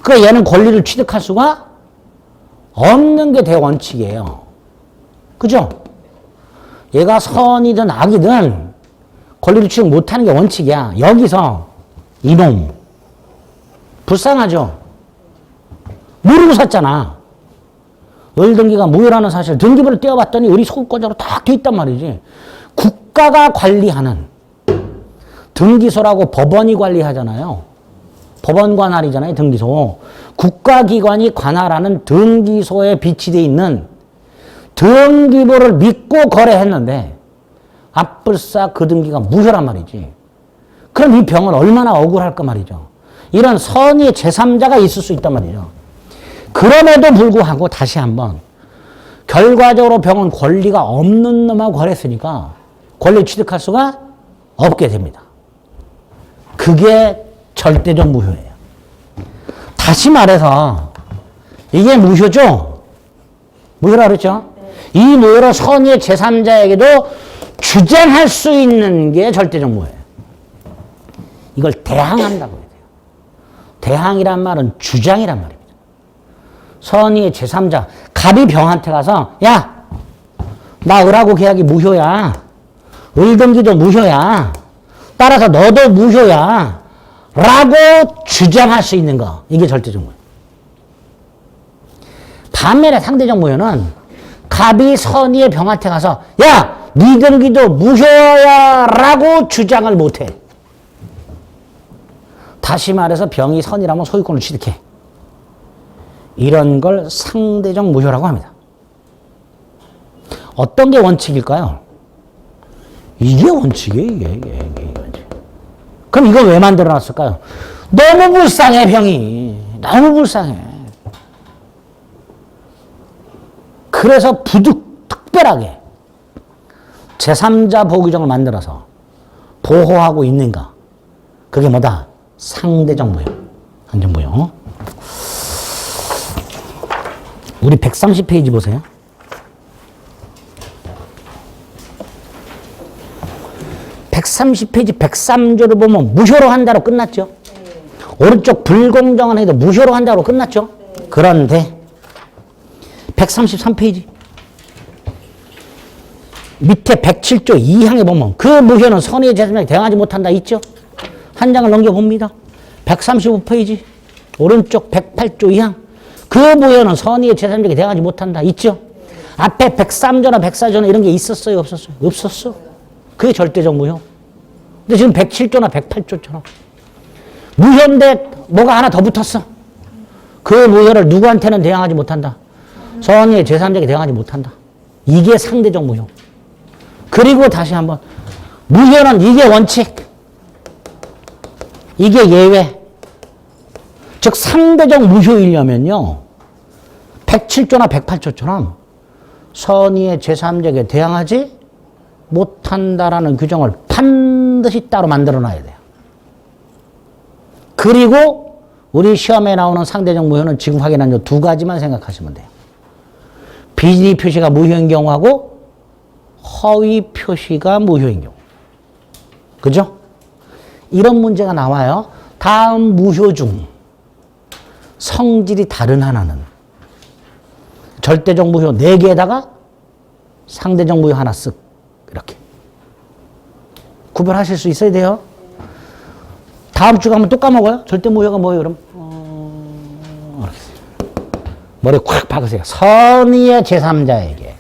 그러니까 얘는 권리를 취득할 수가 없는 게 대원칙이에요. 그죠? 얘가 선이든 악이든 권리를 취득 못하는 게 원칙이야. 여기서 이놈 불쌍하죠? 모르고 샀잖아. 을등기가 무효라는 사실 등기부를 떼어봤더니 을이 소유권자로 딱 돼 있단 말이지. 국가가 관리하는 등기소라고 법원이 관리하잖아요. 법원 관할이잖아요. 등기소. 국가기관이 관할하는 등기소에 비치되어 있는 등기부를 믿고 거래했는데 앞불사 그 등기가 무효란 말이지. 그럼 이 병은 얼마나 억울할까 말이죠. 이런 선의의 제3자가 있을 수 있단 말이죠. 그럼에도 불구하고 다시 한번 결과적으로 병은 권리가 없는 놈하고 거래했으니까 권리를 취득할 수가 없게 됩니다. 그게 절대적 무효예요. 다시 말해서 이게 무효죠? 무효라 그랬죠? 이 무효로 선의의 제3자에게도 주장할 수 있는 게 절대적 무효예요. 이걸 대항한다고 해야 돼요. 대항이란 말은 주장이란 말입니다. 선의의 제3자, 갑이 병한테 가서 야, 나 을하고 계약이 무효야. 을등기도 무효야. 따라서 너도 무효야. 라고 주장할 수 있는 거. 이게 절대적 무효. 반면에 상대적 무효는 갑이 선의의 병한테 가서 야, 네 등기도 무효야 라고 주장을 못해. 다시 말해서 병이 선이라면 소유권을 취득해. 이런 걸 상대적 무효라고 합니다. 어떤 게 원칙일까요? 이게 원칙이에요. 이게 원칙. 그럼 이걸 왜 만들어놨을까요? 너무 불쌍해 병이. 너무 불쌍해. 그래서 특별하게 제3자 보호규정을 만들어서 보호하고 있는가. 그게 뭐다? 상대적 무효. 상대적 무효. 우리 130페이지 보세요. 130페이지 103조를 보면 무효로 한다로 끝났죠. 오른쪽 불공정한 행위도 무효로 한다로 끝났죠. 그런데 133페이지 밑에 107조 2항에 보면 그 무효는 선의의 제3자에게 대항하지 못한다 있죠. 한 장을 넘겨봅니다. 135페이지 오른쪽 108조 2항 그 무효는 선의의 제3자에게 대항하지 못한다 있죠. 앞에 103조나 104조나 이런 게 있었어요? 없었어요? 없었어. 그게 절대적 무효. 근데 지금 107조나 108조처럼 무효인데 뭐가 하나 더 붙었어. 그 무효를 누구한테는 대항하지 못한다. 선의의 제3자에게 대항하지 못한다. 이게 상대적 무효. 그리고 다시 한번 무효는 이게 원칙. 이게 예외. 즉 상대적 무효이려면요. 107조나 108조처럼 선의의 제3자에게 대항하지 못한다라는 규정을 반드시 따로 만들어 놔야 돼요. 그리고 우리 시험에 나오는 상대적 무효는 지금 확인한 요 두 가지만 생각하시면 돼요. 비리 표시가 무효인 경우하고 허위 표시가 무효인 경우. 그죠? 이런 문제가 나와요. 다음 무효 중 성질이 다른 하나는 절대적 무효 4개에다가 상대적 무효 하나 쓱 이렇게 구별하실 수 있어야 돼요. 다음 주 가면 또 까먹어요. 절대 무효가 뭐예요 그럼? 머리 콱 박으세요. 선의의 제3자에게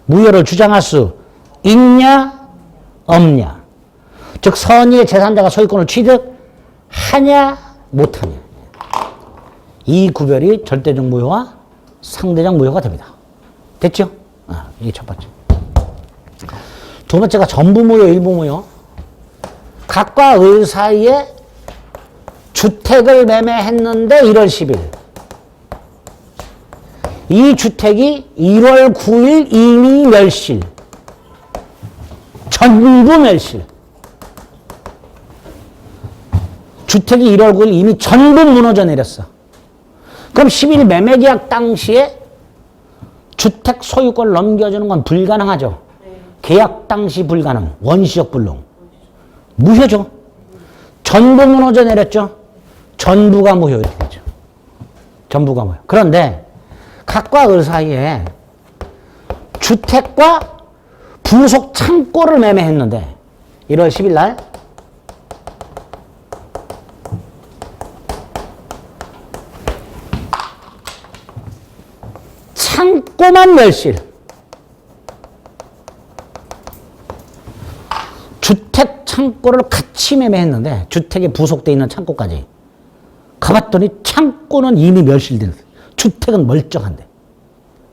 무효를 주장할 수 있냐 없냐. 즉 선의의 제3자가 소유권을 취득하냐 못하냐. 이 구별이 절대적 무효와 상대적 무효가 됩니다. 됐죠? 이게 첫 번째. 두 번째가 전부 무효, 일부 무효. 각과 의 사이에 주택을 매매했는데 1월 10일. 이 주택이 1월 9일 이미 멸실. 전부 멸실. 주택이 1월 9일 이미 전부 무너져 내렸어. 그럼 10일 매매계약 당시에 주택 소유권을 넘겨주는 건 불가능하죠. 계약 당시 불가능. 원시적 불능. 무효죠. 전부 무너져 내렸죠. 전부가 무효 이렇게 되죠. 전부가 무효. 그런데 각과 을 사이에 주택과 부속 창고를 매매했는데 1월 10일 날 창고만 멸실. 주택 창고를 같이 매매했는데 주택에 부속되어 있는 창고까지 가봤더니 창고는 이미 멸실된 주택은 멀쩡한데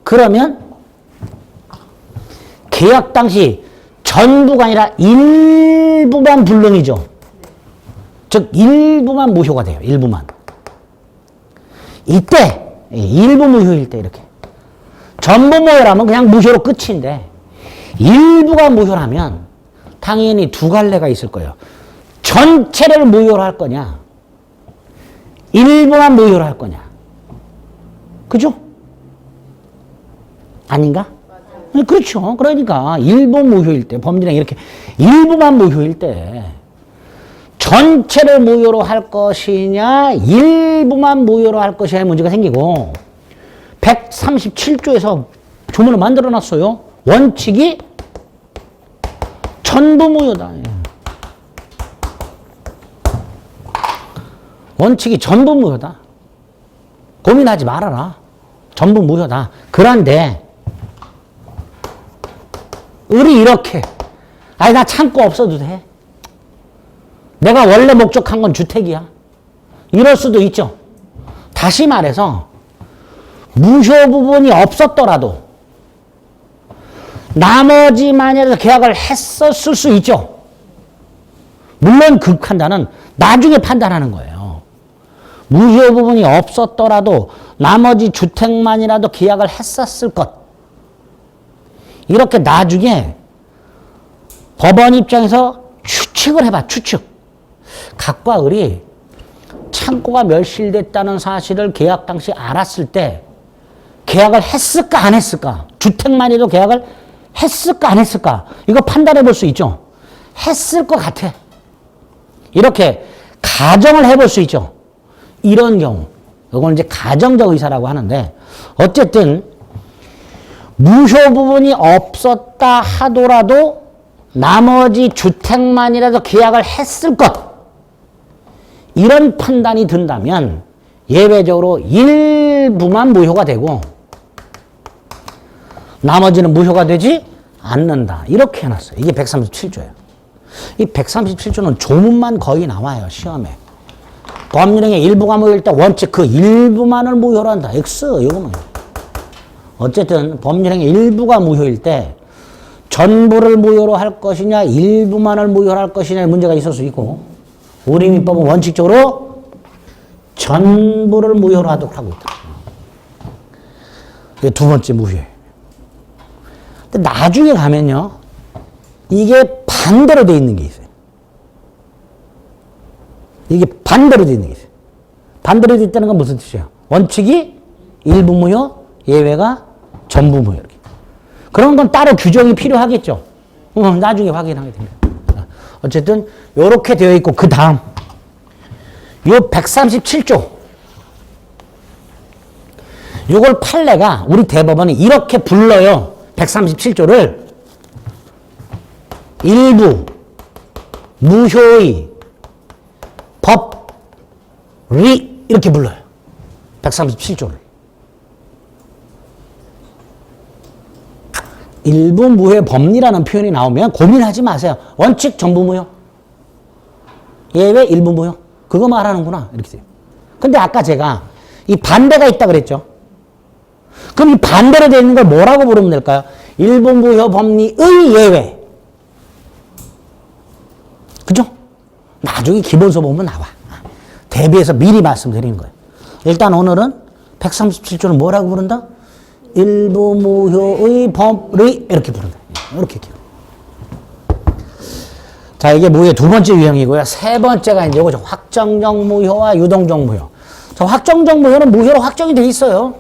그러면 계약 당시 전부가 아니라 일부만 불능이죠. 즉 일부만 무효가 돼요. 일부만. 이때 일부 무효일 때 이렇게 전부 무효라면 그냥 무효로 끝인데 일부가 무효라면 당연히 두 갈래가 있을 거예요. 전체를 무효로 할 거냐 일부만 무효로 할 거냐. 그죠? 아닌가? 맞아요. 그렇죠. 그러니까 일부 무효일 때 법률에 이렇게 일부만 무효일 때 전체를 무효로 할 것이냐 일부만 무효로 할 것이냐 문제가 생기고 137조에서 조문을 만들어 놨어요. 원칙이 전부 무효다. 원칙이 전부 무효다. 고민하지 말아라. 전부 무효다. 그런데 을이 이렇게 아니 나 창고 없어도 돼. 내가 원래 목적한 건 주택이야. 이럴 수도 있죠. 다시 말해서 무효 부분이 없었더라도 나머지 만약에 계약을 했었을 수 있죠. 물론 그 판단은 나중에 판단하는 거예요. 무효 부분이 없었더라도 나머지 주택만이라도 계약을 했었을 것. 이렇게 나중에 법원 입장에서 추측을 해봐. 추측. 각과 을이 창고가 멸실됐다는 사실을 계약 당시 알았을 때 계약을 했을까 안 했을까? 주택만이라도 계약을 했을까 안 했을까? 이거 판단해 볼 수 있죠. 했을 것 같아. 이렇게 가정을 해볼 수 있죠. 이런 경우. 이건 이제 가정적 의사라고 하는데 어쨌든 무효 부분이 없었다 하더라도 나머지 주택만이라도 계약을 했을 것. 이런 판단이 든다면 예외적으로 일부만 무효가 되고 나머지는 무효가 되지 않는다. 이렇게 해놨어요. 이게 137조예요. 이 137조는 조문만 거의 나와요. 시험에. 법률행위 일부가 무효일 때 원칙 그 일부만을 무효로 한다. X 이거만. 어쨌든 법률행위 일부가 무효일 때 전부를 무효로 할 것이냐 일부만을 무효로 할 것이냐의 문제가 있을 수 있고 우리민법은 원칙적으로 전부를 무효로 하도록 하고 있다. 이게 두 번째 무효예요. 근데 나중에 가면요. 이게 반대로 돼 있는 게 있어요. 이게 반대로 돼 있는 게 있어요. 반대로 돼 있다는 건 무슨 뜻이에요? 원칙이 일부 무효, 예외가 전부 무효. 이렇게. 그런 건 따로 규정이 필요하겠죠. 나중에 확인하게 됩니다. 어쨌든 이렇게 되어 있고 그 다음 요 137조 요걸 판례가 우리 대법원이 이렇게 불러요. 137조를 일부 무효의 법리 이렇게 불러요. 137조를. 일부 무효의 법리라는 표현이 나오면 고민하지 마세요. 원칙 전부 무효. 예외 일부 무효. 그거 말하는구나. 이렇게 돼요. 근데 아까 제가 이 반대가 있다 그랬죠. 그럼 이 반대로 되어 있는 걸 뭐라고 부르면 될까요? 일부 무효 법리의 예외. 그죠? 나중에 기본서 보면 나와. 대비해서 미리 말씀드리는 거예요. 일단 오늘은 137조는 뭐라고 부른다? 일부 무효의 법리 이렇게 부른다. 이렇게 기억. 자, 이게 무효의 두 번째 유형이고요. 세 번째가 이제 이거죠. 확정적 무효와 유동적 무효. 저 확정적 무효는 무효로 확정이 돼 있어요.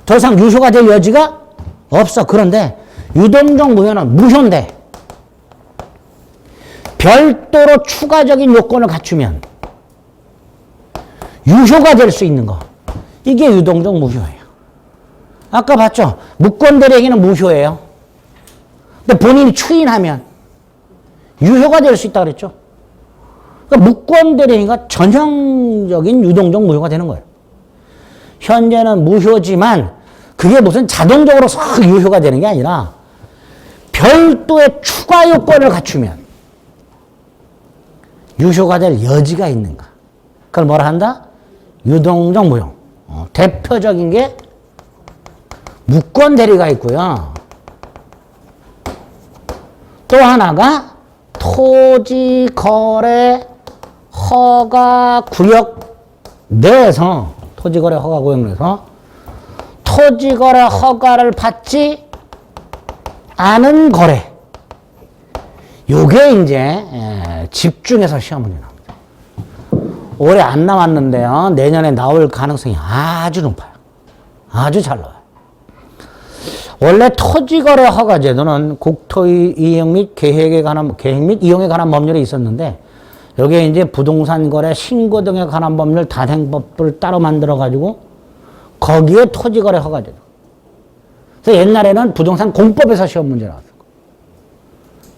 더 이상 유효가 될 여지가 없어. 그런데 유동적 무효는 무효인데 별도로 추가적인 요건을 갖추면 유효가 될 수 있는 거. 이게 유동적 무효예요. 아까 봤죠? 무권 대리행위는 무효예요. 근데 본인이 추인하면 유효가 될 수 있다 그랬죠? 그러니까 무권 대리행위가 전형적인 유동적 무효가 되는 거예요. 현재는 무효지만 그게 무슨 자동적으로 싹 유효가 되는 게 아니라 별도의 추가 요건을 갖추면 유효가 될 여지가 있는가. 그걸 뭐라 한다? 유동적 무효. 대표적인 게 무권 대리가 있고요. 또 하나가 토지 거래 허가 구역 내에서 토지 거래 허가 구역 내에서 토지 거래 허가를 받지 않은 거래. 요게 이제 집중해서 시험 문제 나옵니다. 올해 안 나왔는데요. 내년에 나올 가능성이 아주 높아요. 아주 잘 나와요. 원래 토지거래 허가제도는 국토의 이용 및 계획 및 이용에 관한 법률이 있었는데 여기에 이제 부동산 거래 신고 등에 관한 법률 단행법을 따로 만들어 가지고 거기에 토지거래 허가제도. 그래서 옛날에는 부동산 공법에서 시험 문제 나왔어요.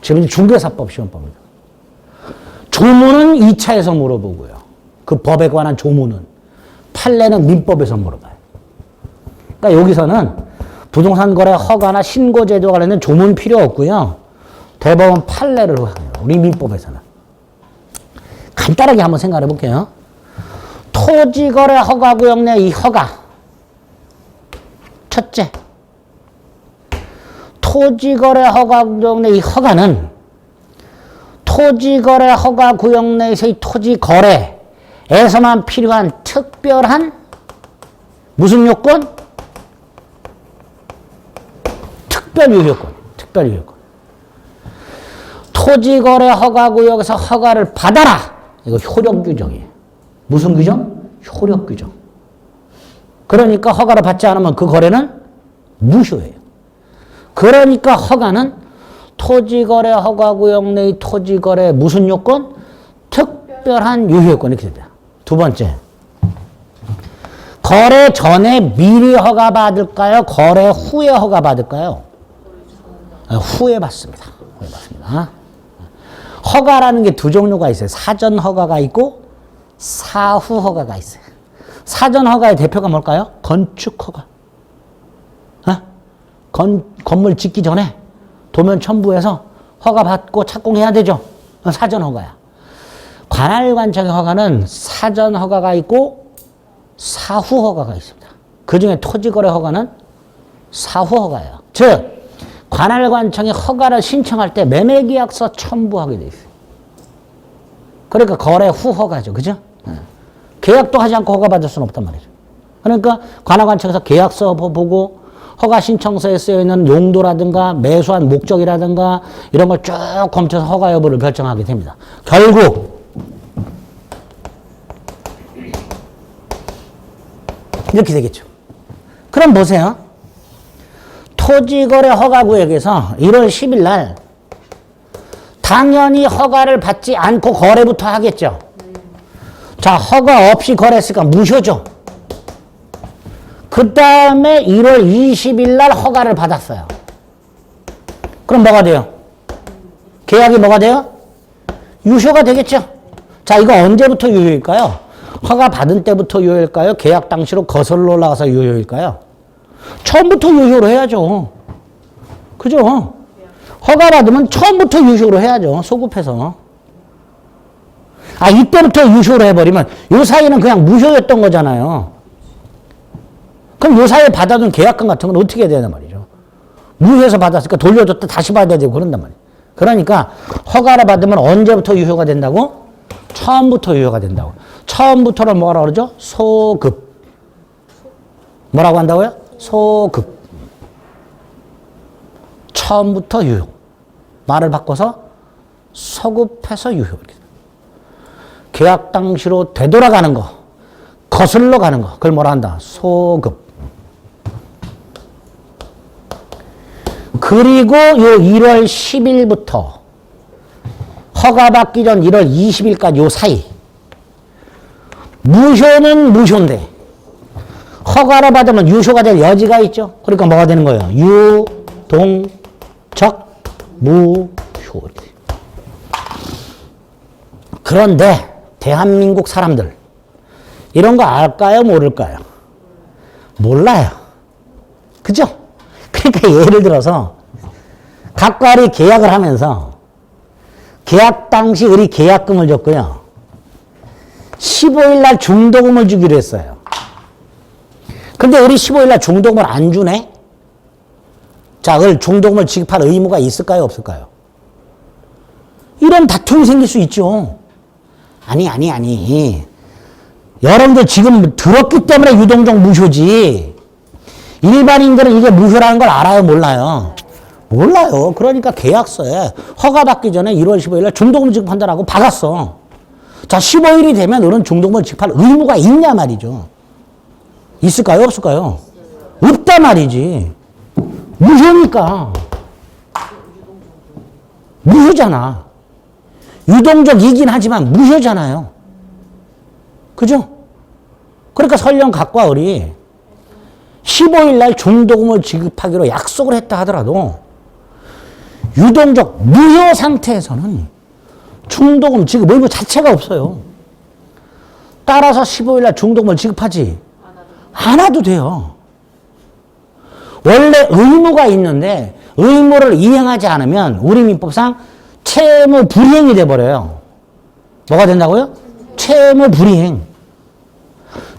지금 중개사법 시험법입니다. 조문은 2차에서 물어보고요. 그 법에 관한 조문은. 판례는 민법에서 물어봐요. 그러니까 여기서는 부동산 거래 허가나 신고 제도와 관련된 조문 필요 없고요. 대법원 판례를 해요. 우리 민법에서는. 간단하게 한번 생각해 볼게요. 토지 거래 허가 구역 내 이 허가. 첫째. 토지 거래 허가 구역 내 이 허가는 토지 거래 허가 구역 내에서의 토지 거래에서만 필요한 특별한 무슨 요건? 특별유효권. 특별유효권. 토지 거래 허가 구역에서 허가를 받아라. 이거 효력 규정이에요. 무슨 규정? 효력 규정. 그러니까 허가를 받지 않으면 그 거래는 무효예요. 그러니까 허가는 토지거래 허가구역 내의 토지거래 무슨 요건? 특별한 유효요건 이렇게 됩니다. 두 번째, 거래 전에 미리 허가받을까요? 거래 후에 허가받을까요? 후에 받습니다. 후에 받습니다. 허가라는 게 두 종류가 있어요. 사전 허가가 있고 사후 허가가 있어요. 사전 허가의 대표가 뭘까요? 건축 허가. 건물 짓기 전에 도면 첨부해서 허가 받고 착공해야 되죠. 사전 허가야. 관할관청의 허가는 사전 허가가 있고 사후 허가가 있습니다. 그중에 토지거래 허가는 사후 허가예요. 즉 관할관청이 허가를 신청할 때 매매계약서 첨부하게 돼 있어요. 그러니까 거래 후 허가죠. 그죠? 계약도 하지 않고 허가받을 수는 없단 말이죠. 그러니까 관할관청에서 계약서 보고 허가 신청서에 쓰여있는 용도라든가 매수한 목적이라든가 이런 걸 쭉 검토해서 허가 여부를 결정하게 됩니다. 결국 이렇게 되겠죠. 그럼 보세요. 토지거래 허가구역에서 1월 10일 날 당연히 허가를 받지 않고 거래부터 하겠죠. 자, 허가 없이 거래했으니까 무효죠. 그 다음에 1월 20일 날 허가를 받았어요. 그럼 뭐가 돼요? 계약이 뭐가 돼요? 유효가 되겠죠? 자, 이거 언제부터 유효일까요? 허가 받은 때부터 유효일까요? 계약 당시로 거슬러 올라가서 유효일까요? 처음부터 유효로 해야죠. 그죠? 허가 받으면 처음부터 유효로 해야죠. 소급해서. 아, 이때부터 유효로 해버리면 요 사이는 그냥 무효였던 거잖아요. 그럼 요 사이에 받아둔 계약금 같은 건 어떻게 해야 되나 말이죠. 무효해서 받았으니까 돌려줬다 다시 받아야 되고 그런단 말이에요. 그러니까 허가를 받으면 언제부터 유효가 된다고? 처음부터 유효가 된다고. 처음부터를 뭐라고 그러죠? 소급. 뭐라고 한다고요? 소급. 처음부터 유효. 말을 바꿔서 소급해서 유효. 계약 당시로 되돌아가는 거, 거슬러 가는 거, 그걸 뭐라 한다? 소급. 그리고 요 1월 10일부터 허가받기 전 1월 20일까지 요 사이. 무효는 무효인데 허가를 받으면 유효가 될 여지가 있죠. 그러니까 뭐가 되는 거예요? 유동적 무효. 그런데 대한민국 사람들 이런 거 알까요? 모를까요? 몰라요. 그죠? 그러니까 예를 들어서 각과리 계약을 하면서 계약 당시 우리 계약금을 줬고요. 15일 날 중도금을 주기로 했어요. 근데 우리 15일 날 중도금을 안 주네? 자, 그걸 중도금을 지급할 의무가 있을까요? 없을까요? 이런 다툼이 생길 수 있죠. 아니. 여러분들 지금 들었기 때문에 유동적 무효지. 일반인들은 이게 무효라는 걸 알아요? 몰라요? 몰라요. 그러니까 계약서에 허가받기 전에 1월 15일 날 중도금 지급한다라고 받았어. 자, 15일이 되면 너는 중도금을 지급할 의무가 있냐 말이죠. 있을까요? 없을까요? 없단 말이지. 무효니까. 무효잖아. 유동적이긴 하지만 무효잖아요. 그죠? 그러니까 설령 각과 을이 15일 날 중도금을 지급하기로 약속을 했다 하더라도 유동적 무효 상태에서는 중도금 지급 의무 자체가 없어요. 따라서 15일 날 중도금을 지급하지 않아도 돼요. 원래 의무가 있는데 의무를 이행하지 않으면 우리 민법상 채무 불이행이 돼버려요. 뭐가 된다고요? 채무 불이행.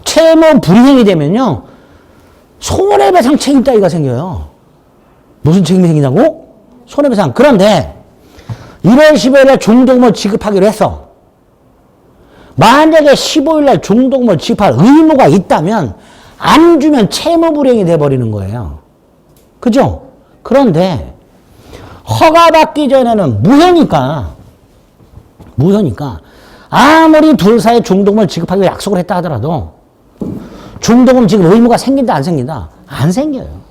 채무 불이행이 되면요. 손해배상 책임 따위가 생겨요. 무슨 책임이 생기냐고? 손해배상. 그런데 1월 15일에 중도금을 지급하기로 했어. 만약에 15일날 중도금을 지급할 의무가 있다면 안 주면 채무불이행이 돼버리는 거예요. 그죠? 그런데 허가받기 전에는 무효니까 아무리 둘 사이 중도금을 지급하기로 약속을 했다 하더라도 중도금 지급 의무가 생긴다 안 생긴다? 안 생겨요.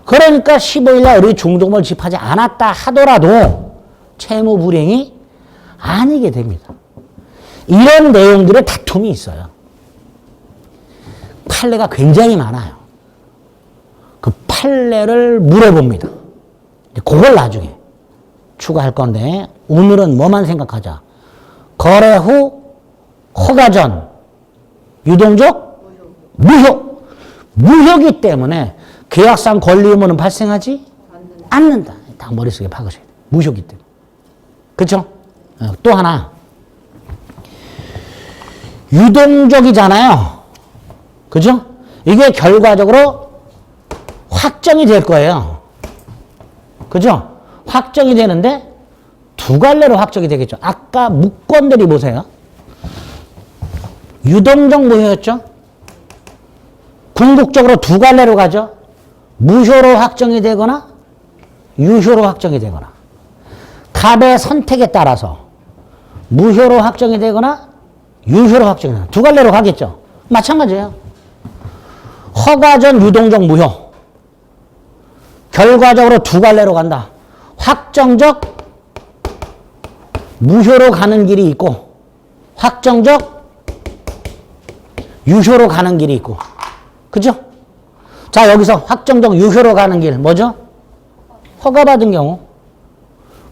그러니까 15일날 우리 중도금을 지급하지 않았다 하더라도 채무불이행이 아니게 됩니다. 이런 내용들의 다툼이 있어요. 판례가 굉장히 많아요. 그 판례를 물어봅니다. 그걸 나중에 추가할 건데 오늘은 뭐만 생각하자. 거래 후 허가 전 유동적 무효. 무효기 때문에 계약상 권리 의무는 발생하지 않는다. 딱 머릿속에 박으셔야 돼요. 무효기 때문에. 그렇죠? 또 하나. 유동적이잖아요. 그죠? 이게 결과적으로 확정이 될 거예요. 그죠? 확정이 되는데 두 갈래로 확정이 되겠죠. 아까 무건들이 보세요. 유동적 무효였죠? 궁극적으로 두 갈래로 가죠. 무효로 확정이 되거나 유효로 확정이 되거나 갑의 선택에 따라서 무효로 확정이 되거나 유효로 확정이 되거나 두 갈래로 가겠죠. 마찬가지예요. 허가 전 유동적 무효. 결과적으로 두 갈래로 간다. 확정적 무효로 가는 길이 있고 확정적 유효로 가는 길이 있고. 그죠? 자, 여기서 확정적 유효로 가는 길, 뭐죠? 허가받은 경우.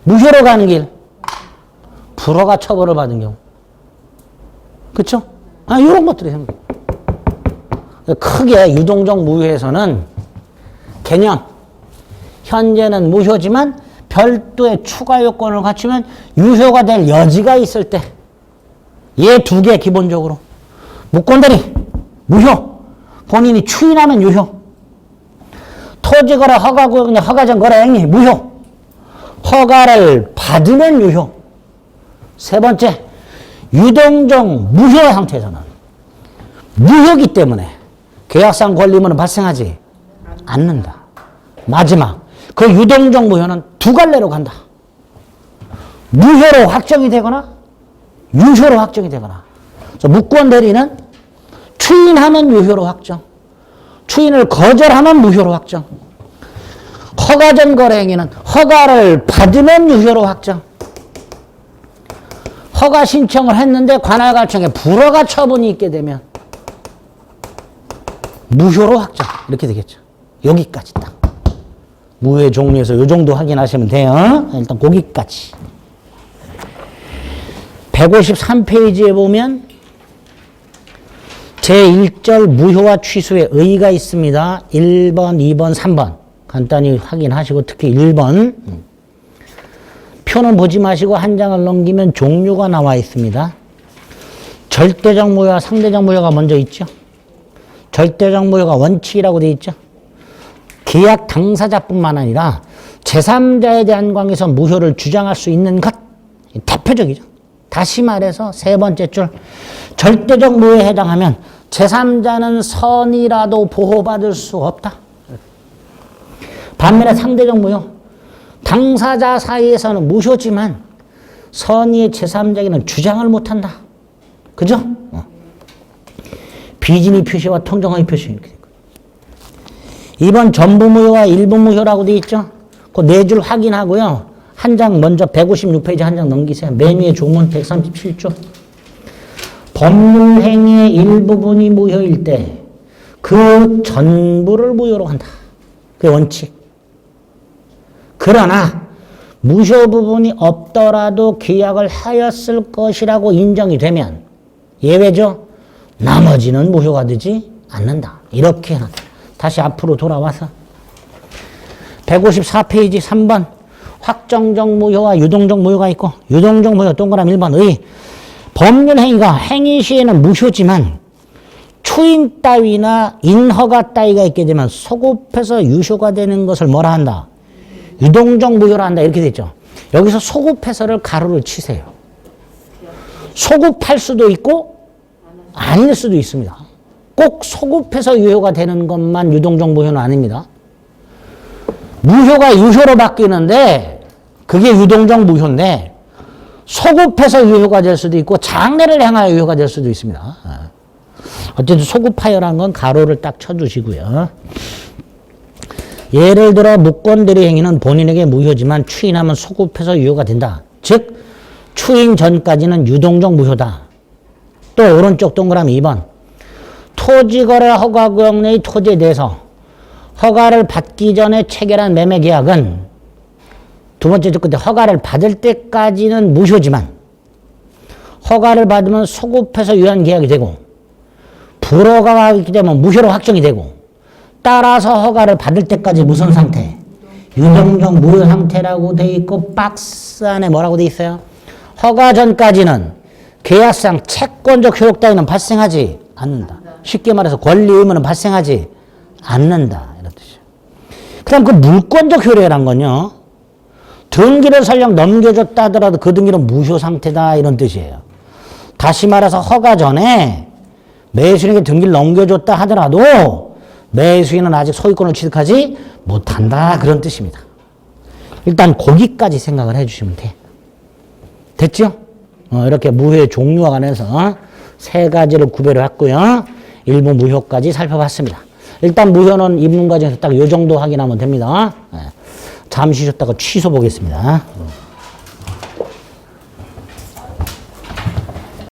무효로 가는 길, 불허가 처벌을 받은 경우. 그쵸? 이런 것들이 생겨. 크게 유동적 무효에서는 개념, 현재는 무효지만 별도의 추가 요건을 갖추면 유효가 될 여지가 있을 때, 얘 두 개 기본적으로. 무권들이 무효, 본인이 추인하면 유효. 토지거래 허가구역의 허가전 거래 행위 무효, 허가를 받으면 유효. 세 번째, 유동적 무효 상태에서는 무효기 때문에 계약상 권리문은 발생하지 않는다. 마지막, 그 유동적 무효는 두 갈래로 간다. 무효로 확정이 되거나 유효로 확정이 되거나. 그래서 무권 대리는 추인하면 유효로 확정, 추인을 거절하면 무효로 확정, 허가전 거래 행위는 허가를 받으면 유효로 확정, 허가 신청을 했는데 관할가청에 불허가 처분이 있게 되면 무효로 확정. 이렇게 되겠죠. 여기까지 딱. 무효의 종류에서 이 정도 확인하시면 돼요. 일단 거기까지. 153페이지에 보면 제1절 무효와 취소의 의의가 있습니다. 1번, 2번, 3번. 간단히 확인하시고 특히 1번. 표는 보지 마시고 한 장을 넘기면 종류가 나와 있습니다. 절대적 무효와 상대적 무효가 먼저 있죠. 절대적 무효가 원칙이라고 되어 있죠. 계약 당사자뿐만 아니라 제3자에 대한 관계에서 무효를 주장할 수 있는 것. 대표적이죠. 다시 말해서 세 번째 줄, 절대적 무효에 해당하면 제3자는 선이라도 보호받을 수 없다. 반면에 상대적 무효, 당사자 사이에서는 무효지만 선의의 제3자에게는 주장을 못한다. 그죠? 비진의 표시와 통정의 표시 이렇게 되고. 2번 전부 무효와 일부 무효라고 되어 있죠. 그 네 줄 확인하고요. 한 장 먼저 156페이지 한 장 넘기세요. 맨 위에 조문 137조. 법률 행위의 일부분이 무효일 때 그 전부를 무효로 한다. 그게 원칙. 그러나 무효 부분이 없더라도 계약을 하였을 것이라고 인정이 되면 예외죠. 나머지는 무효가 되지 않는다. 이렇게 한다. 다시 앞으로 돌아와서 154페이지 3번 확정적 무효와 유동적 무효가 있고 유동적 무효 동그라미 1번 의 법률 행위가 행위 시에는 무효지만 추인 따위나 인허가 따위가 있게 되면 소급해서 유효가 되는 것을 뭐라 한다? 유동적 무효라 한다. 이렇게 됐죠. 여기서 소급해서를 가로를 치세요. 소급할 수도 있고 아닐 수도 있습니다. 꼭 소급해서 유효가 되는 것만 유동적 무효는 아닙니다. 무효가 유효로 바뀌는데 그게 유동적 무효인데 소급해서 유효가 될 수도 있고 장래를 향하여 유효가 될 수도 있습니다. 어쨌든 소급하여라는 건 가로를 딱 쳐주시고요. 예를 들어 무권대리 행위는 본인에게 무효지만 추인하면 소급해서 유효가 된다. 즉 추인 전까지는 유동적 무효다. 또 오른쪽 동그라미 2번 토지거래 허가구역 내의 토지에 대해서 허가를 받기 전에 체결한 매매계약은 두 번째 줄 끝에 허가를 받을 때까지는 무효지만 허가를 받으면 소급해서 유효한 계약이 되고 불허가가 있기 때문에 무효로 확정이 되고 따라서 허가를 받을 때까지 무슨 상태? 유동적 무효 상태라고 돼 있고 박스 안에 뭐라고 돼 있어요? 허가 전까지는 계약상 채권적 효력 따위는 발생하지 않는다. 쉽게 말해서 권리 의무는 발생하지 않는다. 이런 뜻이에요. 그 다음 그 물권적 효력이란 건요. 등기를 설령 넘겨줬다 하더라도 그 등기는 무효 상태다. 이런 뜻이에요. 다시 말해서 허가 전에 매수인에게 등기를 넘겨줬다 하더라도 매수인은 아직 소유권을 취득하지 못한다. 그런 뜻입니다. 일단 거기까지 생각을 해주시면 돼. 됐죠? 이렇게 무효의 종류와 관해서 세 가지를 구별을 했고요. 일부 무효까지 살펴봤습니다. 일단 무효는 입문 과정에서 딱 이 정도 확인하면 됩니다. 잠시 쉬었다가 취소 보겠습니다.